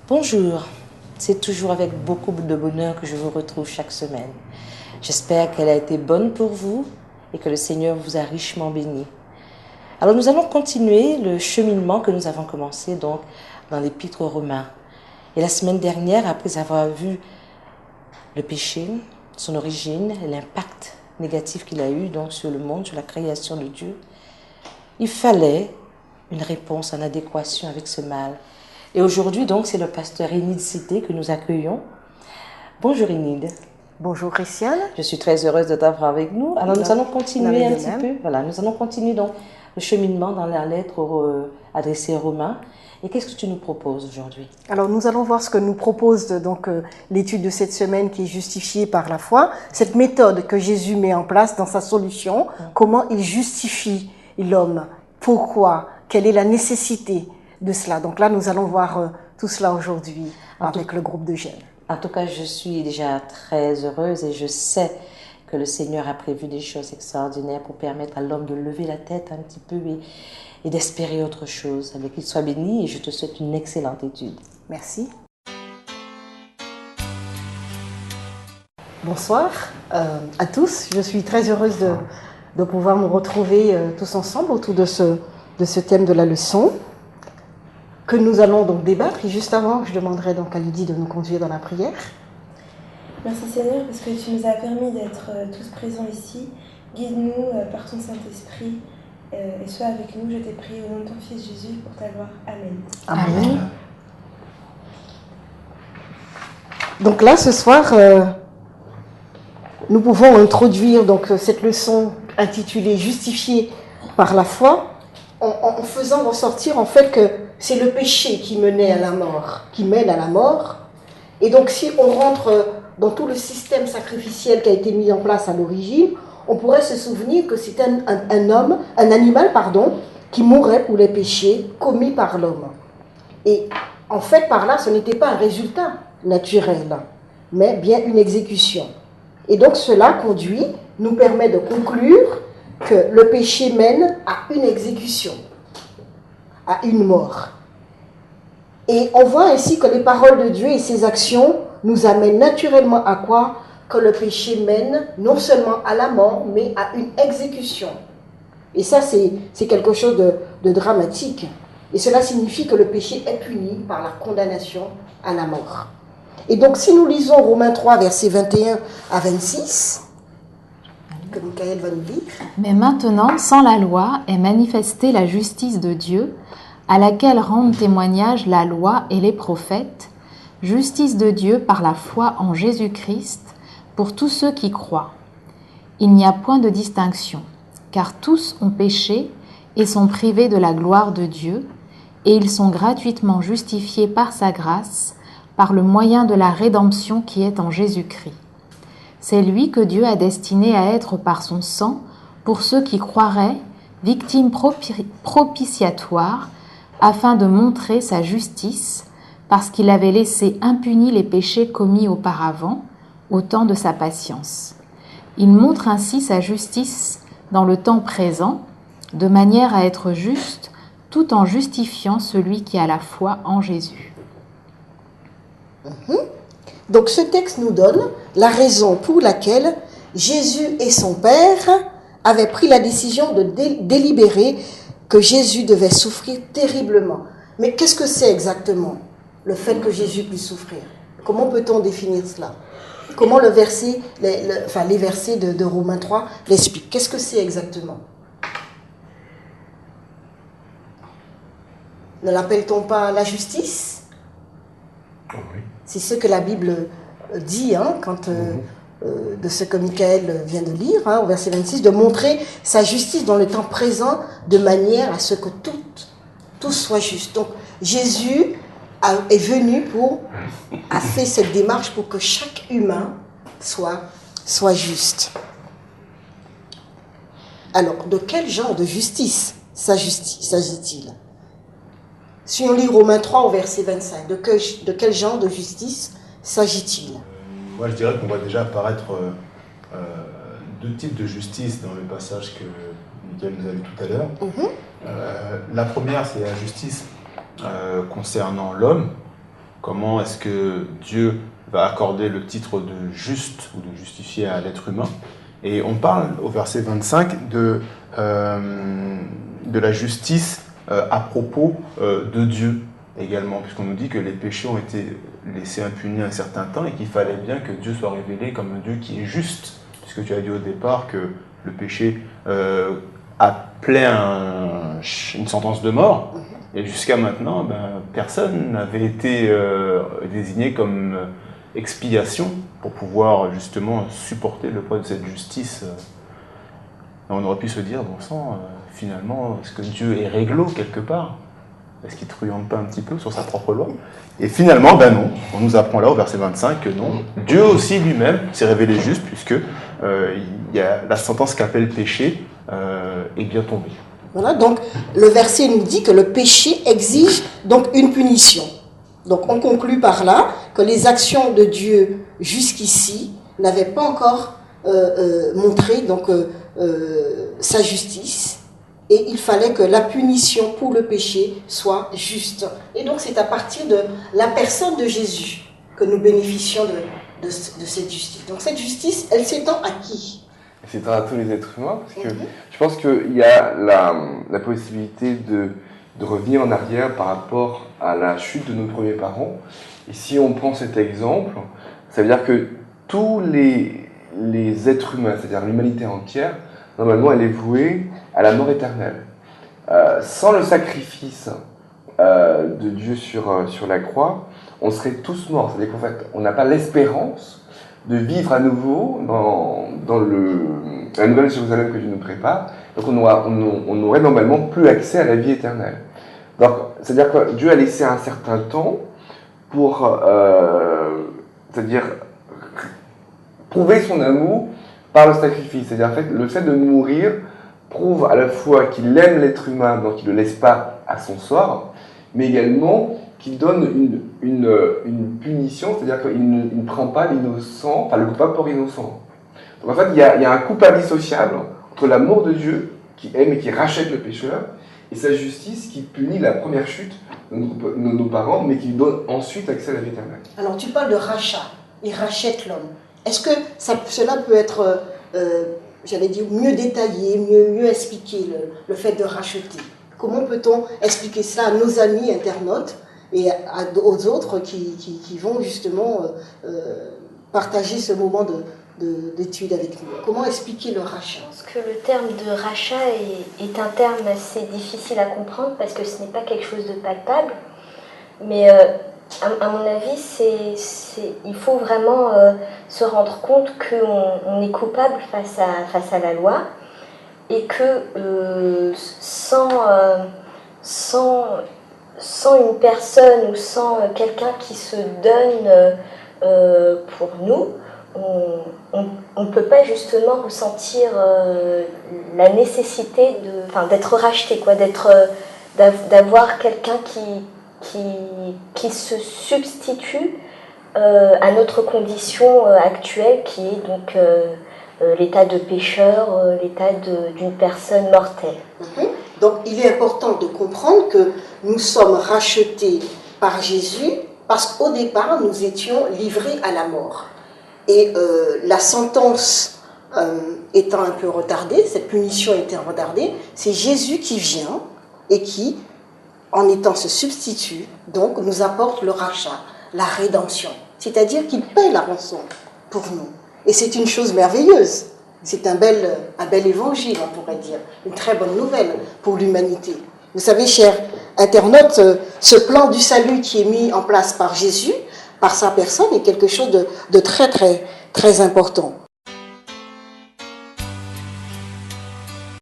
Bonjour, c'est toujours avec beaucoup de bonheur que je vous retrouve chaque semaine. J'espère qu'elle a été bonne pour vous et que le Seigneur vous a richement béni. Alors nous allons continuer le cheminement que nous avons commencé donc dans l'Épître aux Romains. Et la semaine dernière, après avoir vu le péché, son origine, l'impact négatif qu'il a eu donc sur le monde, sur la création de Dieu, il fallait une réponse en adéquation avec ce mal. Et aujourd'hui, donc, c'est le pasteur Enid Cité que nous accueillons. Bonjour Enid. Bonjour Christiane. Je suis très heureuse de t'avoir avec nous. Alors nous allons continuer un petit peu. Voilà, nous allons continuer donc le cheminement dans la lettre adressée aux Romains. Et qu'est-ce que tu nous proposes aujourd'hui? Alors nous allons voir ce que nous propose donc l'étude de cette semaine qui est justifiée par la foi. Cette méthode que Jésus met en place dans sa solution, comment il justifie l'homme, pourquoi, quelle est la nécessité de cela. Donc là, nous allons voir tout cela aujourd'hui avec le groupe de jeunes. En tout cas, je suis déjà très heureuse et je sais que le Seigneur a prévu des choses extraordinaires pour permettre à l'homme de lever la tête un petit peu et d'espérer autre chose. Avec qu'il soit béni et je te souhaite une excellente étude. Merci. Bonsoir à tous. Je suis très heureuse de pouvoir nous retrouver tous ensemble autour de ce thème de la leçon que nous allons donc débattre. Et juste avant, je demanderai donc à Lydie de nous conduire dans la prière. Merci Seigneur, parce que tu nous as permis d'être tous présents ici. Guide-nous par ton Saint-Esprit et sois avec nous, je t'ai prié au nom de ton Fils Jésus pour ta gloire. Amen. Amen. Donc là, ce soir, nous pouvons introduire donc cette leçon intitulée « Justifié par la foi » en faisant ressortir en fait que c'est le péché qui menait à la mort, qui mène à la mort. Et donc si on rentre dans tout le système sacrificiel qui a été mis en place à l'origine, on pourrait se souvenir que c'était un animal, qui mourait pour les péchés commis par l'homme. Et en fait, par là, ce n'était pas un résultat naturel, mais bien une exécution. Et donc cela nous permet de conclure que le péché mène à une exécution, à une mort. Et on voit ainsi que les paroles de Dieu et ses actions nous amènent naturellement à croire que le péché mène non seulement à la mort, mais à une exécution. Et ça, c'est quelque chose de dramatique. Et cela signifie que le péché est puni par la condamnation à la mort. Et donc, si nous lisons Romains 3, versets 21 à 26, que Michael va nous lire. Mais maintenant, sans la loi, est manifestée la justice de Dieu, à laquelle rendent témoignage la loi et les prophètes, justice de Dieu par la foi en Jésus-Christ, pour tous ceux qui croient. Il n'y a point de distinction, car tous ont péché et sont privés de la gloire de Dieu, et ils sont gratuitement justifiés par sa grâce, par le moyen de la rédemption qui est en Jésus-Christ. C'est lui que Dieu a destiné à être par son sang, pour ceux qui croiraient, victime propitiatoire, afin de montrer sa justice, parce qu'il avait laissé impunis les péchés commis auparavant, au temps de sa patience. Il montre ainsi sa justice dans le temps présent, de manière à être juste, tout en justifiant celui qui a la foi en Jésus. Donc ce texte nous donne la raison pour laquelle Jésus et son Père avaient pris la décision de délibérer que Jésus devait souffrir terriblement. Mais qu'est-ce que c'est exactement, le fait que Jésus puisse souffrir? Comment peut-on définir cela? Comment les versets de Romains 3 l'expliquent? Qu'est-ce que c'est exactement? Ne l'appelle-t-on pas la justice? Oui. C'est ce que la Bible dit de ce que Michael vient de lire, au verset 26, de montrer sa justice dans le temps présent de manière à ce que tout soit juste. Donc Jésus est venu a fait cette démarche pour que chaque humain soit juste. Alors, de quel genre de justice s'agit-il? Si on lit Romains 3 au verset 25, de quel genre de justice s'agit-il? Moi, je dirais qu'on voit déjà apparaître deux types de justice dans le passage que Michael nous a lu tout à l'heure. La première, c'est la justice concernant l'homme, comment est-ce que Dieu va accorder le titre de juste ou de justifié à l'être humain. Et on parle au verset 25 de la justice à propos de Dieu également, puisqu'on nous dit que les péchés ont été laissés impunis un certain temps et qu'il fallait bien que Dieu soit révélé comme un Dieu qui est juste, puisque tu as dit au départ que le péché appelait une sentence de mort, et jusqu'à maintenant, personne n'avait été désigné comme expiation pour pouvoir justement supporter le poids de cette justice. On aurait pu se dire, bon sang, finalement, est-ce que Dieu est réglo quelque part? Est-ce qu'il ne truande pas un petit peu sur sa propre loi? Et finalement, non. On nous apprend là au verset 25 que non. Dieu aussi lui-même s'est révélé juste, puisque il y a la sentence qu'appelle péché est bien tombée. Voilà, donc le verset nous dit que le péché exige donc une punition. Donc on conclut par là que les actions de Dieu jusqu'ici n'avaient pas encore montré donc, sa justice. Et il fallait que la punition pour le péché soit juste. Et donc c'est à partir de la personne de Jésus que nous bénéficions de cette justice. Donc cette justice, elle s'étend à qui? Elle s'étend à tous les êtres humains, parce que je pense qu'il y a la possibilité de revenir en arrière par rapport à la chute de nos premiers parents. Et si on prend cet exemple, ça veut dire que tous les êtres humains, c'est-à-dire l'humanité entière, normalement elle est vouée à la mort éternelle. Sans le sacrifice de Dieu sur la croix, on serait tous morts. C'est-à-dire qu'en fait, on n'a pas l'espérance de vivre à nouveau dans la nouvelle Jérusalem que Dieu nous prépare. Donc on n'aurait normalement plus accès à la vie éternelle. Donc, c'est-à-dire que Dieu a laissé un certain temps pour, c'est-à-dire, prouver son amour par le sacrifice. C'est-à-dire, en fait, le fait de mourir prouve à la fois qu'il aime l'être humain, donc il ne le laisse pas à son sort, mais également qu'il donne une punition, c'est-à-dire qu'il ne prend pas l'innocent, enfin le coupable pour innocent. Donc en fait, il y a un coupable indissociable entre l'amour de Dieu, qui aime et qui rachète le pécheur, et sa justice qui punit la première chute de nos parents, mais qui donne ensuite accès à la vie éternelle. Alors tu parles de rachat, il rachète l'homme. Est-ce que cela peut être, j'allais dire, mieux détaillé, mieux expliqué, le fait de racheter? Comment peut-on expliquer ça à nos amis internautes et aux autres qui vont justement partager ce moment d'étude avec nous? Comment expliquer le rachat? Je pense que le terme de rachat est un terme assez difficile à comprendre parce que ce n'est pas quelque chose de palpable. Mais à mon avis, il faut vraiment se rendre compte qu'on est coupable face à la loi et que sans une personne ou sans quelqu'un qui se donne pour nous, on ne peut pas justement ressentir la nécessité d'être racheté, d'avoir quelqu'un qui se substitue à notre condition actuelle qui est donc l'état de pécheur, l'état d'une personne mortelle. Donc il est important de comprendre que nous sommes rachetés par Jésus parce qu'au départ nous étions livrés à la mort. Et la sentence étant un peu retardée, cette punition étant retardée, c'est Jésus qui vient et qui, en étant ce substitut, donc nous apporte le rachat, la rédemption. C'est-à-dire qu'il paie la rançon pour nous. Et c'est une chose merveilleuse. C'est un bel évangile, on pourrait dire. Une très bonne nouvelle pour l'humanité. Vous savez, chers internautes, ce plan du salut qui est mis en place par Jésus, par sa personne, est quelque chose de très, très, très important.